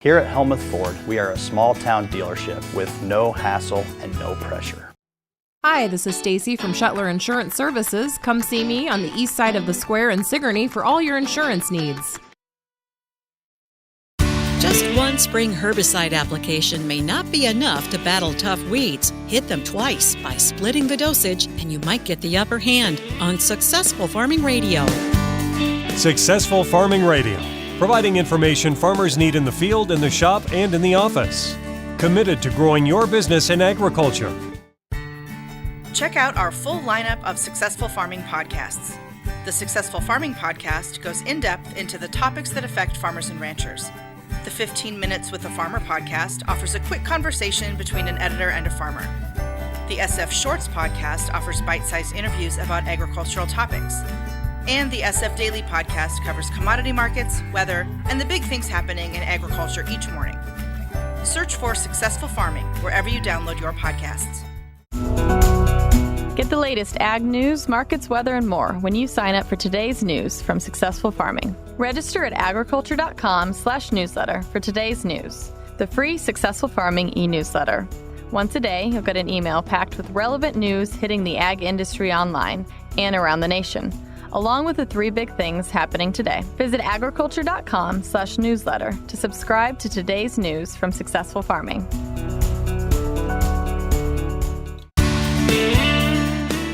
Here at Helmuth Ford, we are a small town dealership with no hassle and no pressure. Hi, this is Stacy from Shuttler Insurance Services. Come see me on the east side of the square in Sigourney for all your insurance needs. Just one spring herbicide application may not be enough to battle tough weeds. Hit them twice by splitting the dosage, and you might get the upper hand on Successful Farming Radio. Successful Farming Radio, providing information farmers need in the field, in the shop, and in the office. Committed to growing your business in agriculture. Check out our full lineup of Successful Farming podcasts. The Successful Farming podcast goes in-depth into the topics that affect farmers and ranchers. The 15 Minutes with a Farmer podcast offers a quick conversation between an editor and a farmer. The SF Shorts podcast offers bite-sized interviews about agricultural topics. And the SF Daily podcast covers commodity markets, weather, and the big things happening in agriculture each morning. Search for Successful Farming wherever you download your podcasts. Get the latest ag news, markets, weather, and more when you sign up for today's news from Successful Farming. Register at agriculture.com/newsletter for today's news, the free Successful Farming e-newsletter. Once a day, you'll get an email packed with relevant news hitting the ag industry online and around the nation, along with the 3 big things happening today. Visit agriculture.com/newsletter to subscribe to today's news from Successful Farming.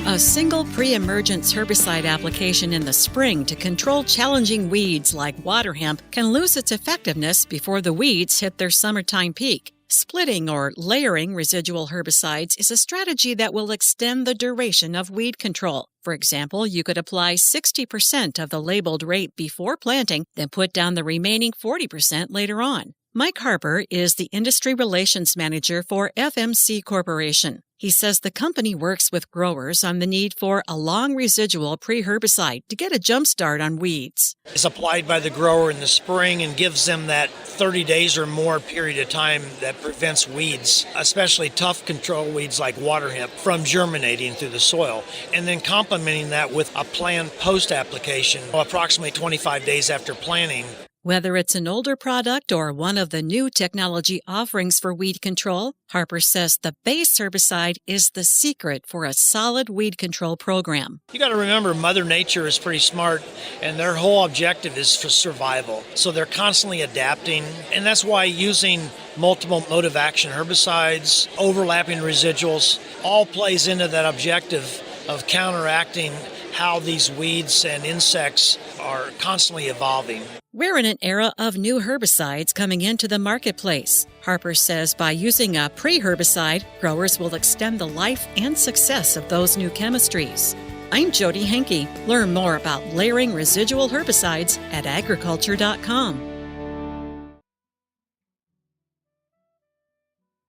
A single pre-emergence herbicide application in the spring to control challenging weeds like water hemp can lose its effectiveness before the weeds hit their summertime peak. Splitting or layering residual herbicides is a strategy that will extend the duration of weed control. For example, you could apply 60% of the labeled rate before planting, then put down the remaining 40% later on. Mike Harper is the Industry Relations Manager for FMC Corporation. He says the company works with growers on the need for a long residual pre-herbicide to get a jump start on weeds. It's applied by the grower in the spring and gives them that 30 days or more period of time that prevents weeds, especially tough control weeds like water hemp, from germinating through the soil. And then complementing that with a planned post-application, approximately 25 days after planting. Whether it's an older product or one of the new technology offerings for weed control, Harper says the base herbicide is the secret for a solid weed control program. You got to remember, Mother Nature is pretty smart, and their whole objective is for survival. So they're constantly adapting, and that's why using multiple mode of action herbicides, overlapping residuals, all plays into that objective of counteracting how these weeds and insects are constantly evolving. We're in an era of new herbicides coming into the marketplace. Harper says by using a pre-herbicide, growers will extend the life and success of those new chemistries. I'm Jody Henke. Learn more about layering residual herbicides at agriculture.com.